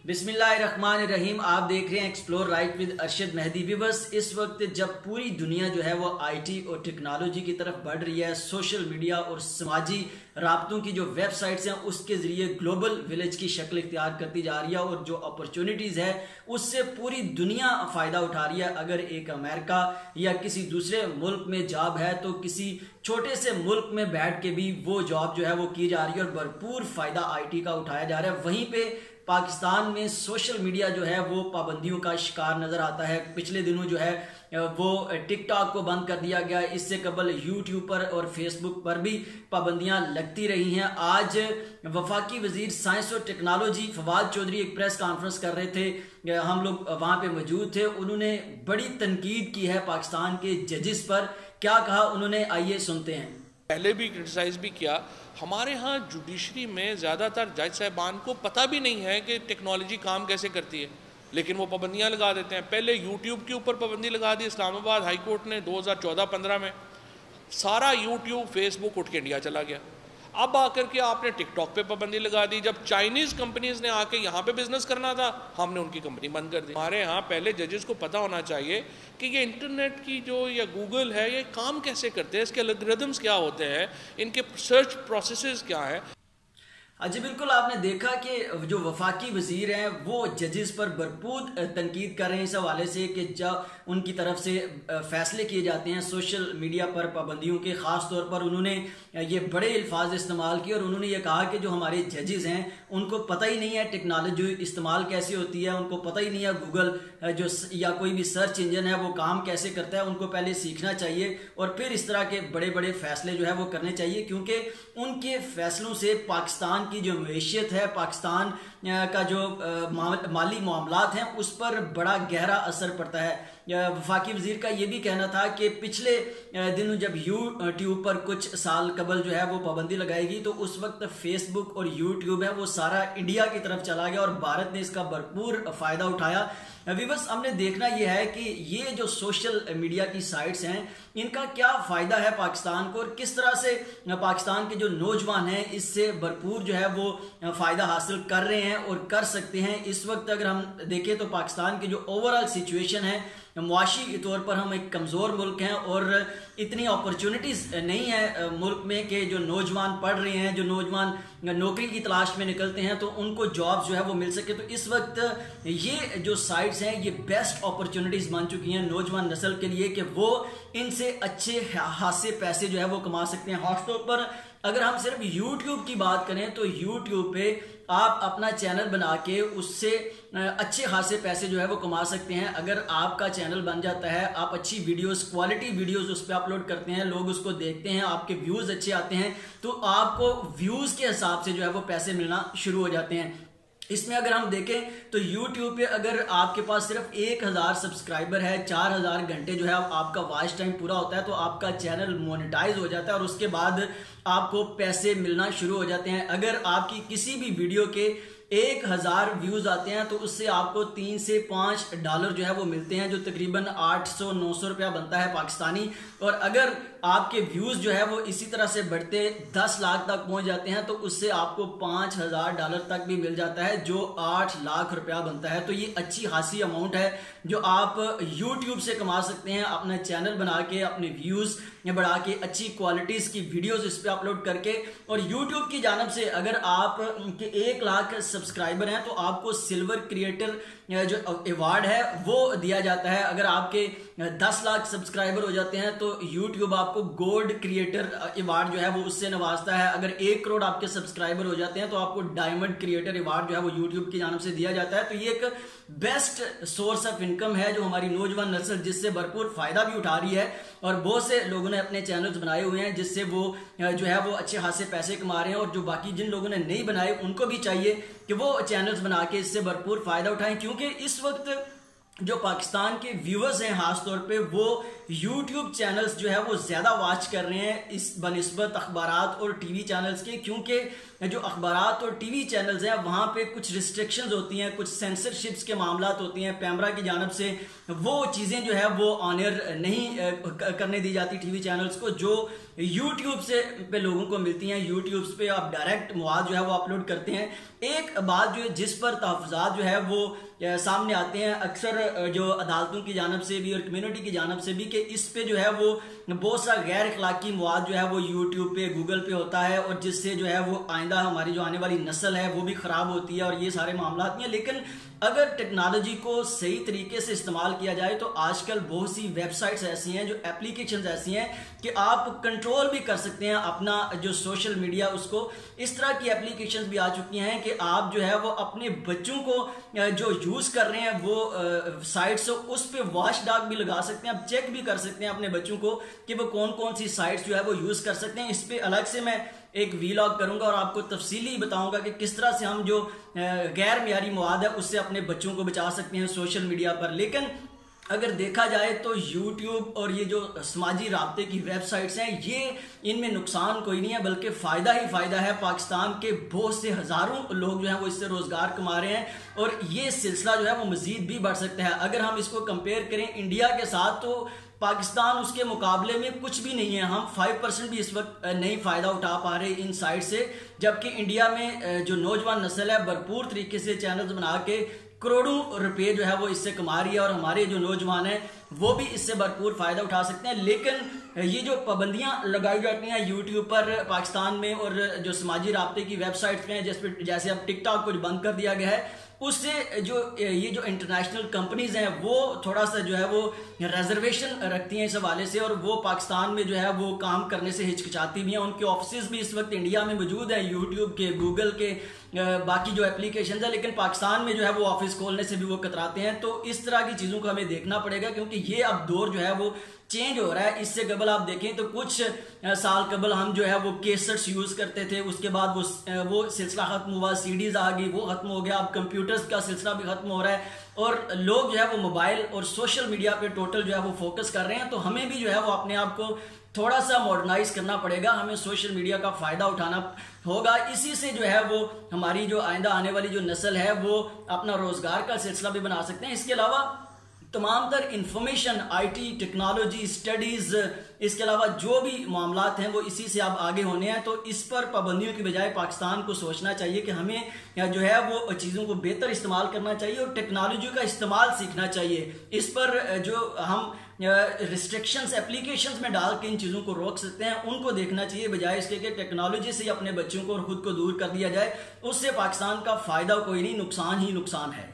बिस्मिल्लाहिर्रहमानिर्रहीम। आप देख रहे हैं explore right with Arshad Mehdi. भी बस इस वक्त जब पूरी दुनिया जो है वो आईटी और टेक्नोलॉजी की तरफ बढ़ रही है, सोशल मीडिया और समाजी राब्तों की जो वेबसाइट्स हैं उसके ज़रिए ग्लोबल विलेज की शक्ल इख्तियार करती जा रही है और जो अपॉर्चुनिटीज़ है उससे पूरी दुनिया फ़ायदा उठा रही है। अगर एक अमेरिका या किसी दूसरे मुल्क में जॉब है तो किसी छोटे से मुल्क में बैठ के भी वो जॉब जो है वो की जा रही है और भरपूर फ़ायदा आईटी का उठाया जा रहा है। वहीं पे पाकिस्तान में सोशल मीडिया जो है वो पाबंदियों का शिकार नजर आता है। पिछले दिनों जो है वो टिकटॉक को बंद कर दिया गया, इससे कबल यूट्यूब पर और फेसबुक पर भी पाबंदियां लगती रही हैं। आज वफाकी वजीर साइंस और टेक्नोलॉजी फवाद चौधरी एक प्रेस कॉन्फ्रेंस कर रहे थे, हम लोग वहां पे मौजूद थे। उन्होंने बड़ी तनकीद की है पाकिस्तान के जजेस पर। क्या कहा उन्होंने, आइए सुनते हैं। पहले भी क्रिटिसाइज भी किया, हमारे यहाँ जुडिशरी में ज़्यादातर जज साहबान को पता भी नहीं है कि टेक्नोलॉजी काम कैसे करती है, लेकिन वो पाबंदियाँ लगा देते हैं। पहले यूट्यूब के ऊपर पाबंदी लगा दी इस्लामाबाद हाई कोर्ट ने 2014-15 में, सारा यूट्यूब फेसबुक उठ के इंडिया चला गया। अब आकर के आपने टिकटॉक पे पाबंदी लगा दी। जब चाइनीज़ कंपनीज ने आके यहाँ पे बिजनेस करना था, हमने उनकी कंपनी बंद कर दी। हमारे यहाँ पहले जजेस को पता होना चाहिए कि ये इंटरनेट की जो या गूगल है ये काम कैसे करते हैं, इसके एल्गोरिथम्स क्या होते हैं, इनके सर्च प्रोसेसेस क्या हैं। जी बिल्कुल, आपने देखा कि जो वफाकी वजीर हैं वो जजेस पर भरपूर तनकीद कर रहे हैं इस हवाले से कि जब उनकी तरफ से फैसले किए जाते हैं सोशल मीडिया पर पाबंदियों के, ख़ास तौर पर उन्होंने ये बड़े अल्फाज इस्तेमाल किए और उन्होंने ये कहा कि जो हमारे जजेस हैं उनको पता ही नहीं है टेक्नोलॉजी इस्तेमाल कैसे होती है, उनको पता ही नहीं है गूगल जो या कोई भी सर्च इंजन है वो काम कैसे करता है। उनको पहले सीखना चाहिए और फिर इस तरह के बड़े बड़े फैसले जो है वो करने चाहिए, क्योंकि उनके फैसलों से पाकिस्तान की जो मैशियत है, पाकिस्तान का जो माली मामलात हैं उस पर बड़ा गहरा असर पड़ता है। वफाकी वजीर का ये भी कहना था कि पिछले दिनों जब यूट्यूब पर कुछ साल कबल जो है वो पाबंदी लगाएगी तो उस वक्त फेसबुक और यूट्यूब है वो सारा इंडिया की तरफ चला गया और भारत ने इसका भरपूर फायदा उठाया। बस हमने देखना यह है कि ये जो सोशल मीडिया की साइट्स हैं इनका क्या फायदा है पाकिस्तान को और किस तरह से पाकिस्तान के जो नौजवान हैं इससे भरपूर जो है वो फायदा हासिल कर रहे हैं और कर सकते हैं। इस वक्त अगर हम देखें तो पाकिस्तान की जो ओवरऑल सिचुएशन है, मुआशी तौर पर हम एक कमज़ोर मुल्क हैं और इतनी अपॉर्चुनिटीज़ नहीं है मुल्क में कि जो नौजवान पढ़ रहे हैं, जो नौजवान नौकरी की तलाश में निकलते हैं तो उनको जॉब जो है वो मिल सके। तो इस वक्त ये जो साइट्स हैं ये बेस्ट अपॉर्चुनिटीज़ बन चुकी हैं नौजवान नस्ल के लिए कि वो इनसे अच्छे खासे पैसे जो है वो कमा सकते हैं। खासतौर पर अगर हम सिर्फ YouTube की बात करें तो YouTube पे आप अपना चैनल बना के उससे अच्छे खासे पैसे जो है वो कमा सकते हैं। अगर आपका चैनल बन जाता है, आप अच्छी वीडियोस, क्वालिटी वीडियोस उस पर अपलोड करते हैं, लोग उसको देखते हैं, आपके व्यूज़ अच्छे आते हैं तो आपको व्यूज़ के हिसाब से जो है वो पैसे मिलना शुरू हो जाते हैं। इसमें अगर हम देखें तो YouTube पे अगर आपके पास सिर्फ 1000 सब्सक्राइबर है, 4000 घंटे जो है आपका वॉच टाइम पूरा होता है तो आपका चैनल मोनेटाइज हो जाता है और उसके बाद आपको पैसे मिलना शुरू हो जाते हैं। अगर आपकी किसी भी वीडियो के 1000 व्यूज आते हैं तो उससे आपको $3 से $5 जो है वो मिलते हैं, जो तकरीबन 800-900 रुपया बनता है पाकिस्तानी। और अगर आपके व्यूज जो है वो इसी तरह से बढ़ते 10 लाख तक पहुंच जाते हैं तो उससे आपको $5000 तक भी मिल जाता है, जो 8 लाख रुपया बनता है। तो ये अच्छी खासी अमाउंट है जो आप YouTube से कमा सकते हैं अपना चैनल बना के, अपने व्यूज बढ़ा के, अच्छी क्वालिटीज की वीडियोस इस पे अपलोड करके। और YouTube की जानिब से अगर आप के 1 लाख सब्सक्राइबर हैं तो आपको सिल्वर क्रिएटर जो अवार्ड है वो दिया जाता है। अगर आपके 10 लाख सब्सक्राइबर हो जाते हैं तो YouTube आपको गोल्ड क्रिएटर अवार्ड जो है वो उससे नवाजता है। अगर 1 करोड़ आपके सब्सक्राइबर हो जाते हैं तो आपको डायमंड क्रिएटर अवार्ड जो है वो YouTube की जानिब से दिया जाता है। तो ये एक बेस्ट सोर्स ऑफ इनकम है जो हमारी नौजवान नस्ल जिससे भरपूर फायदा भी उठा रही है और बहुत से लोगों ने अपने चैनल्स बनाए हुए हैं जिससे वो जो है वो अच्छे खासे पैसे कमा रहे हैं। और जो बाकी जिन लोगों ने नहीं बनाए उनको भी चाहिए कि वो चैनल्स बना के इससे भरपूर फायदा उठाएं, क्योंकि इस वक्त जो पाकिस्तान के व्यूअर्स हैं खास तौर पे वो यूट्यूब चैनल्स जो है वो ज़्यादा वॉच कर रहे हैं इस बनिस्बत अखबारात और टीवी चैनल्स के, क्योंकि जो अखबारात और टीवी चैनल्स हैं वहाँ पे कुछ रिस्ट्रिक्शंस होती हैं, कुछ सेंसरशिप्स के मामलात होती हैं, पैमरा की जानब से वो चीज़ें जो है वो ऑनर नहीं करने दी जाती टीवी चैनल्स को, जो यूट्यूब से पे लोगों को मिलती हैं। यूट्यूब पे आप डायरेक्ट मवाद जो है वो अपलोड करते हैं। एक बात जो है जिस पर तहफ़्फ़ुज़ात जो है वो सामने आते हैं अक्सर जो अदालतों की जानब से भी और कम्युनिटी की जानब से भी, कि इस पे जो है वो बहुत सा गैर अखलाकी मवाद जो है वो यूट्यूब पे गूगल पे होता है, और जिससे जो है वो आइंदा हमारी जो आने वाली नस्ल है वो भी ख़राब होती है, और ये सारे मामला हैं। लेकिन अगर टेक्नोलॉजी को सही तरीके से इस्तेमाल किया जाए तो आजकल बहुत सी वेबसाइट्स ऐसी हैं, जो एप्लीकेशंस ऐसी हैं कि आप कंट्रोल भी कर सकते हैं अपना जो सोशल मीडिया उसको। इस तरह की एप्लीकेशंस भी आ चुकी हैं कि आप जो है वो अपने बच्चों को जो यूज़ कर रहे हैं वो साइट्स, उस पर वॉच डॉग भी लगा सकते हैं। आप चेक भी कर सकते हैं अपने बच्चों को कि वो कौन कौन सी साइट्स जो है वो यूज़ कर सकते हैं। इस पर अलग से मैं एक वीलॉग करूंगा और आपको तफसीली बताऊंगा कि किस तरह से हम जो गैर मियारी मवाद है उससे अपने बच्चों को बचा सकते हैं सोशल मीडिया पर। लेकिन अगर देखा जाए तो यूट्यूब और ये जो समाजी राब्ते की वेबसाइट्स हैं, ये इनमें नुकसान कोई नहीं है बल्कि फ़ायदा ही फ़ायदा है। पाकिस्तान के बहुत से हज़ारों लोग जो हैं वो इससे रोज़गार कमा रहे हैं, और ये सिलसिला जो है वो मज़ीद भी बढ़ सकता है। अगर हम इसको कंपेयर करें इंडिया के साथ तो पाकिस्तान उसके मुकाबले में कुछ भी नहीं है। हम 5% भी इस वक्त नहीं फ़ायदा उठा पा रहे इन साइट से, जबकि इंडिया में जो नौजवान नस्ल है भरपूर तरीके से चैनल्स बना के करोड़ों रुपए जो है वो इससे कमा रही है, और हमारे जो नौजवान हैं वो भी इससे भरपूर फ़ायदा उठा सकते हैं। लेकिन ये जो पाबंदियां लगाई जाती हैं यूट्यूब पर पाकिस्तान में, और जो समाजी राब्ते की वेबसाइट्स में जैसे अब टिकटॉक को बंद कर दिया गया है, उससे जो ये जो इंटरनेशनल कंपनीज हैं वो थोड़ा सा जो है वो रिजर्वेशन रखती हैं इस हवाले से, और वो पाकिस्तान में जो है वो काम करने से हिचकिचाती भी हैं। उनके ऑफिस भी इस वक्त इंडिया में मौजूद हैं, यूट्यूब के, गूगल के, बाकी जो एप्लीकेशन है, लेकिन पाकिस्तान में जो है वो ऑफिस खोलने से भी वो कतराते हैं। तो इस तरह की चीज़ों को हमें देखना पड़ेगा, क्योंकि ये अब दौर जो है वो चेंज हो रहा है। इससे कबल आप देखें तो कुछ साल कबल हम जो है वो केसेट्स यूज़ करते थे, उसके बाद वो सिलसिला ख़त्म हुआ, सीडीज़ आ गई, वो ख़त्म हो गया, अब कंप्यूटर्स का सिलसिला भी ख़त्म हो रहा है, और लोग जो है वो मोबाइल और सोशल मीडिया पे टोटल जो है वो फोकस कर रहे हैं। तो हमें भी जो है वो अपने आप को थोड़ा सा मॉडर्नाइज करना पड़ेगा, हमें सोशल मीडिया का फ़ायदा उठाना होगा। इसी से जो है वो हमारी जो आइंदा आने वाली जो नस्ल है वो अपना रोज़गार का सिलसिला भी बना सकते हैं। इसके अलावा तमाम तर इंफॉर्मेशन, आईटी, टेक्नोलॉजी, स्टडीज़, इसके अलावा जो भी मामलात हैं वो इसी से अब आगे होने हैं। तो इस पर पाबंदियों की बजाय पाकिस्तान को सोचना चाहिए कि हमें जो है वो चीज़ों को बेहतर इस्तेमाल करना चाहिए और टेक्नोलॉजी का इस्तेमाल सीखना चाहिए। इस पर जो हम रिस्ट्रिक्शंस एप्लीकेशंस में डाल के इन चीज़ों को रोक सकते हैं, उनको देखना चाहिए, बजाय इसके कि टेक्नोलॉजी से अपने बच्चों को और ख़ुद को दूर कर दिया जाए। उससे पाकिस्तान का फ़ायदा कोई नहीं, नुकसान ही नुकसान है।